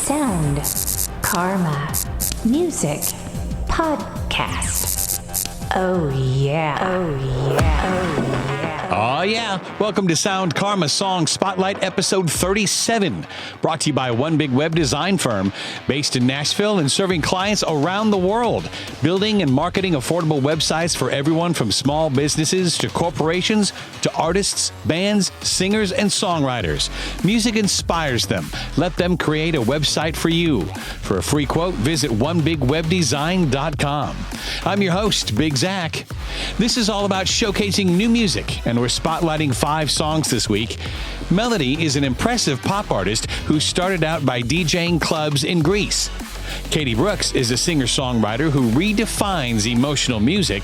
Sound, Karma, Music, Podcast. Oh yeah. Oh yeah. Oh yeah. Oh yeah. Welcome to Sound Karma Song Spotlight episode 37. Brought to you by one big web design firm based in Nashville and serving clients around the world. Building and marketing affordable websites for everyone from small businesses to corporations to artists, bands, singers, and songwriters. Music inspires them. Let them create a website for you. For a free quote, visit onebigwebdesign.com. I'm your host, Big Zach. This is all about showcasing new music, and we're spotlighting 5 songs this week. Melody is an impressive pop artist who started out by DJing clubs in Greece. KATEY Brooks is a singer-songwriter who redefines emotional music.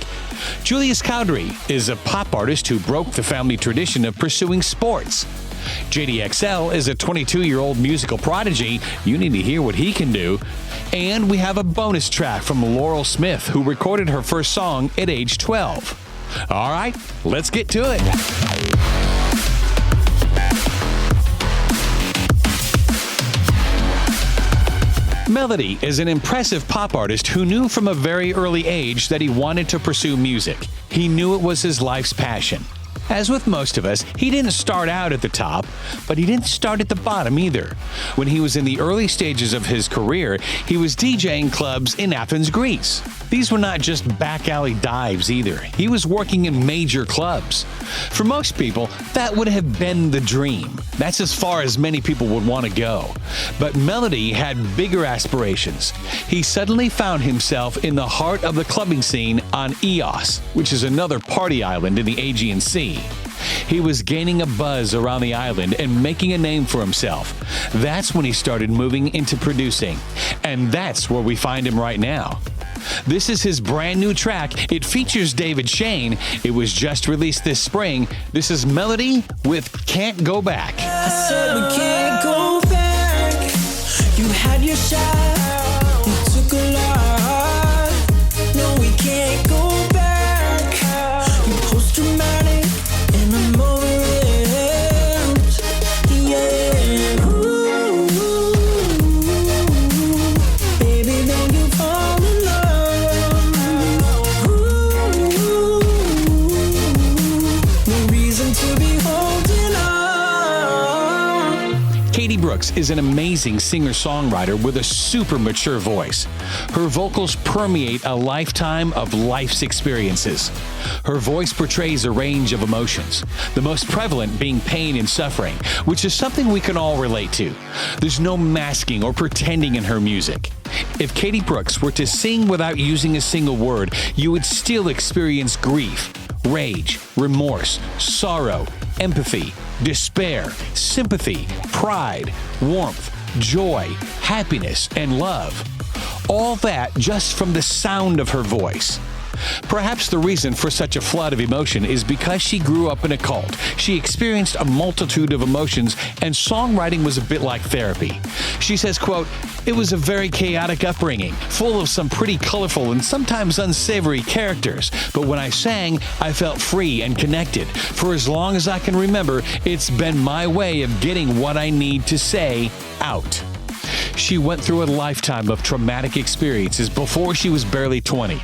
JULIUS COWDREY is a pop artist who broke the family tradition of pursuing sports. JDXL is a 22-year-old musical prodigy. You need to hear what he can do. And we have a bonus track from LAUREL SMITH, who recorded her first song at age 12. All right, let's get to it. Melody is an impressive pop artist who knew from a very early age that he wanted to pursue music. He knew it was his life's passion. As with most of us, he didn't start out at the top, but he didn't start at the bottom either. When he was in the early stages of his career, he was DJing clubs in Athens, Greece. These were not just back alley dives either. He was working in major clubs. For most people, that would have been the dream. That's as far as many people would want to go. But Melody had bigger aspirations. He suddenly found himself in the heart of the clubbing scene on Ios, which is another party island in the Aegean Sea. He was gaining a buzz around the island and making a name for himself. That's when he started moving into producing. And that's where we find him right now. This is his brand new track. It features David Shane. It was just released this spring. This is Melody with Can't Go Back. I said we can't go back. You had your shot. You took a lot. No, we can't go back. You post-traumatic and I'm over it. Yeah. Ooh, baby, don't you fall in love. Ooh, no reason to be holding on. KATEY Brooks is an amazing singer-songwriter with a super mature voice. Her vocals permeate a lifetime of life's experiences. Her voice portrays a range of emotions, the most prevalent being pain and suffering, which is something we can all relate to. There's no masking or pretending in her music. If KATEY Brooks were to sing without using a single word, you would still experience grief, rage, remorse, sorrow, empathy, despair, sympathy, pride, warmth, joy, happiness, and love. All that just from the sound of her voice. Perhaps the reason for such a flood of emotion is because she grew up in a cult. She experienced a multitude of emotions, and songwriting was a bit like therapy. She says, quote, "It was a very chaotic upbringing, full of some pretty colorful and sometimes unsavory characters. But when I sang, I felt free and connected. For as long as I can remember, it's been my way of getting what I need to say out." She went through a lifetime of traumatic experiences before she was barely 20.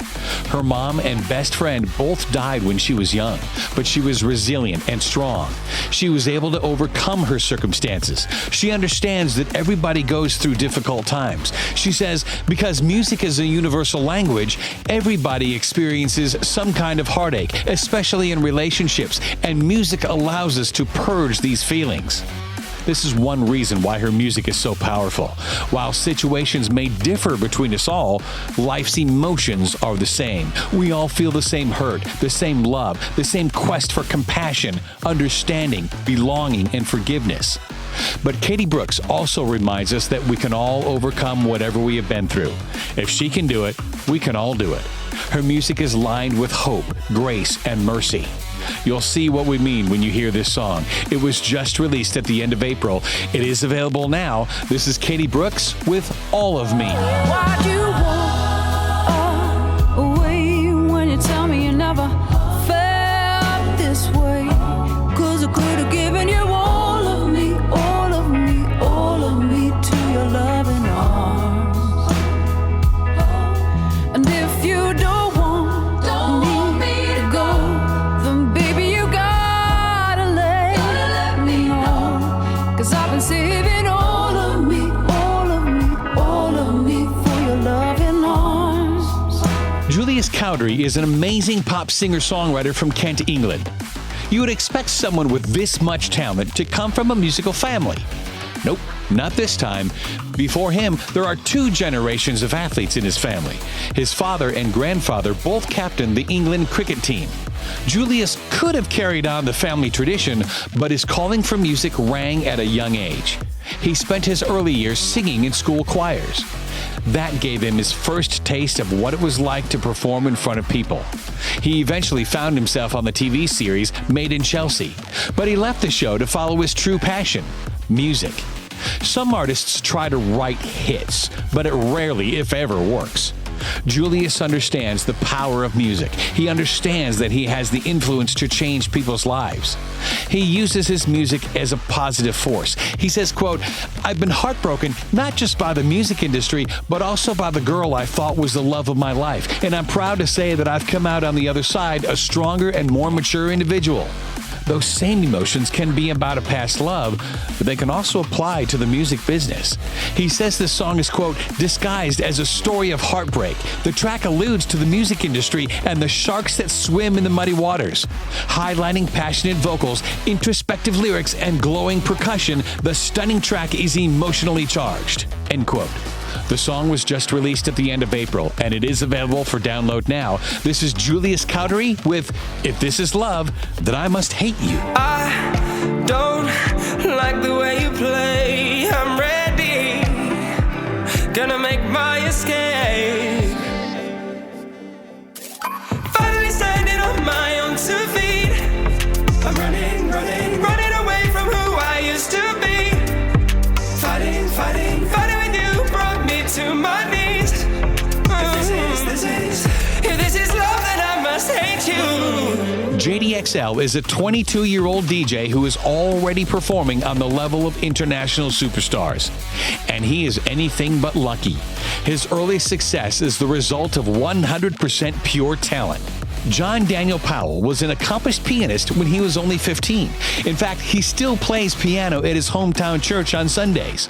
Her mom and best friend both died when she was young, but she was resilient and strong. She was able to overcome her circumstances. She understands that everybody goes through difficult times. She says, because music is a universal language, everybody experiences some kind of heartache, especially in relationships, and music allows us to purge these feelings. This is one reason why her music is so powerful. While situations may differ between us all, life's emotions are the same. We all feel the same hurt, the same love, the same quest for compassion, understanding, belonging, and forgiveness. But KATEY Brooks also reminds us that we can all overcome whatever we have been through. If she can do it, we can all do it. Her music is lined with hope, grace, and mercy. You'll see what we mean when you hear this song. It was just released at the end of April. It is available now. This is KATEY Brooks with All of Me. Why'd you walk away when you tell me you never felt this way? 'Cause I could have given you all of me, all of me, all of me to your love and all. Cowdrey is an amazing pop singer-songwriter from Kent, England. You would expect someone with this much talent to come from a musical family. Nope, not this time. Before him, there are 2 generations of athletes in his family. His father and grandfather both captained the England cricket team. Julius could have carried on the family tradition, but his calling for music rang at a young age. He spent his early years singing in school choirs. That gave him his first taste of what it was like to perform in front of people. He eventually found himself on the TV series Made in Chelsea, but he left the show to follow his true passion, music. Some artists try to write hits, but it rarely, if ever, works. Julius understands the power of music. He understands that he has the influence to change people's lives. He uses his music as a positive force. He says, quote, "I've been heartbroken not just by the music industry, but also by the girl I thought was the love of my life. And I'm proud to say that I've come out on the other side a stronger and more mature individual." Those same emotions can be about a past love, but they can also apply to the music business. He says this song is, quote, "disguised as a story of heartbreak. The track alludes to the music industry and the sharks that swim in the muddy waters. Highlighting passionate vocals, introspective lyrics, and glowing percussion, the stunning track is emotionally charged," end quote. The song was just released at the end of April, and it is available for download now. This is Julius Cowdrery with "If This Is Love, Then I Must Hate You." I don't like the way you play. I'm ready, gonna make my escape. Finally standing on my own 2 feet. I'm running away from who I used to be. Fighting with you brought me to my knees. If this is love, then I must hate you. JDXL is a 22-year-old DJ who is already performing on the level of international superstars. And he is anything but lucky. His early success is the result of 100% pure talent. John Daniel Powell was an accomplished pianist when he was only 15. In fact, he still plays piano at his hometown church on Sundays.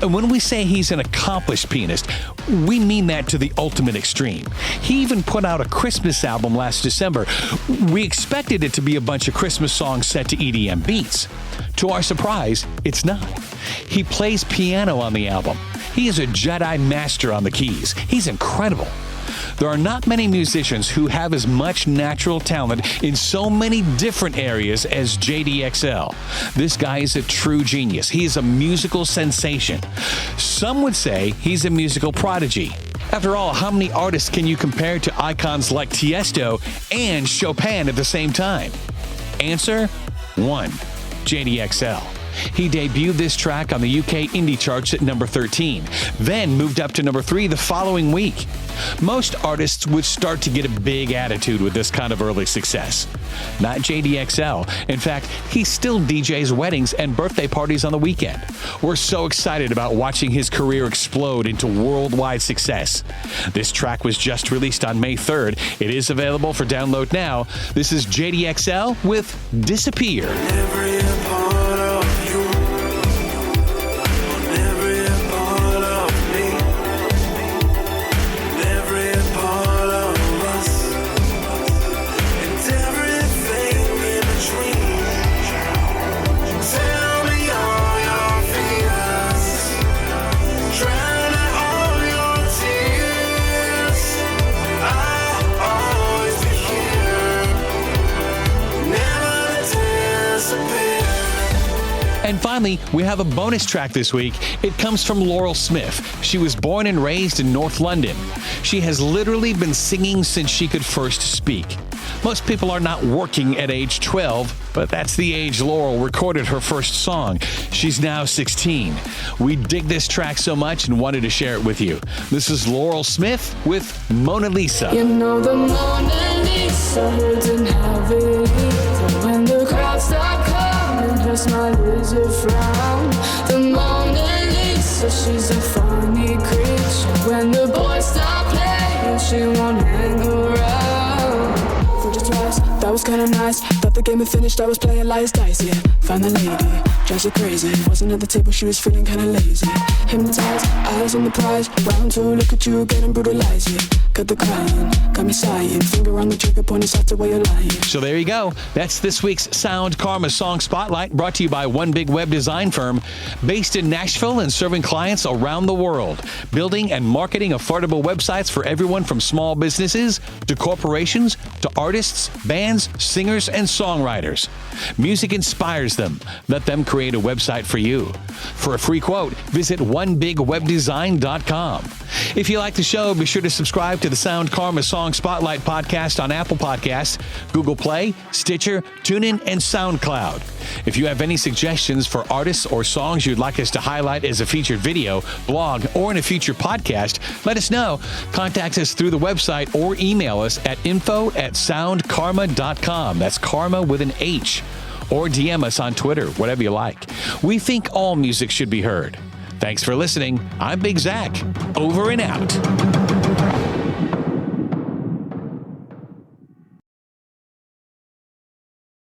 When we say he's an accomplished pianist, we mean that to the ultimate extreme. He even put out a Christmas album last December. We expected it to be a bunch of Christmas songs set to EDM beats. To our surprise, it's not. He plays piano on the album. He is a Jedi master on the keys. He's incredible. There are not many musicians who have as much natural talent in so many different areas as JDXL. This guy is a true genius. He is a musical sensation. Some would say he's a musical prodigy. After all, how many artists can you compare to icons like Tiesto and Chopin at the same time? Answer: 1. JDXL. He debuted this track on the UK indie charts at number 13, then moved up to number 3 the following week. Most artists would start to get a big attitude with this kind of early success. Not JDXL. In fact, he still DJs weddings and birthday parties on the weekend. We're so excited about watching his career explode into worldwide success. This track was just released on May 3rd. It is available for download now. This is JDXL with Disappear. Every part of you, every part of me, every part of us, and everything in between. Tell me all your fears, drown out all your tears. I'll always be here, never disappear. And finally, we have a bonus track this week. It comes from Laurel Smith. She was born and raised in North London. She has literally been singing since she could first speak. Most people are not working at age 12, but that's the age Laurel recorded her first song. She's now 16. We dig this track so much and wanted to share it with you. This is Laurel Smith with Mona Lisa. You know the Mona Lisa didn't have it either. When the crowd stopped coming, her smile is a frown. The Mona Lisa, she's a funny creature. When the boys stop playing, she won't hang around. For just twice, that was kinda nice. Thought the game had finished, I was playing lies dice, yeah. Found the lady, drives her crazy. Wasn't at the table, she was feeling kinda lazy. Hypnotized, eyes on the prize. Round two, look at you, getting brutalized, yeah. got the crying, got me sighing. Finger on the trigger, pointing south to where you're lying. So there you go. That's this week's Sound Karma Song Spotlight, brought to you by One Big Web Design Firm, based in Nashville and serving clients around the world, building and marketing affordable websites for everyone from small businesses to corporations to artists, bands, singers, and songwriters. Music inspires them. Let them create a website for you. For a free quote, visit onebigwebdesign.com. If you like the show, be sure to subscribe to the Sound Karma Song Spotlight podcast on Apple Podcasts, Google Play, Stitcher, TuneIn, and SoundCloud. If you have any suggestions for artists or songs you'd like us to highlight as a featured video, blog, or in a future podcast, let us know. Contact us through the website or email us at info@soundkarma.com. That's karma with an H. Or DM us on Twitter, whatever you like. We think all music should be heard. Thanks for listening. I'm Big Zach. Over and out.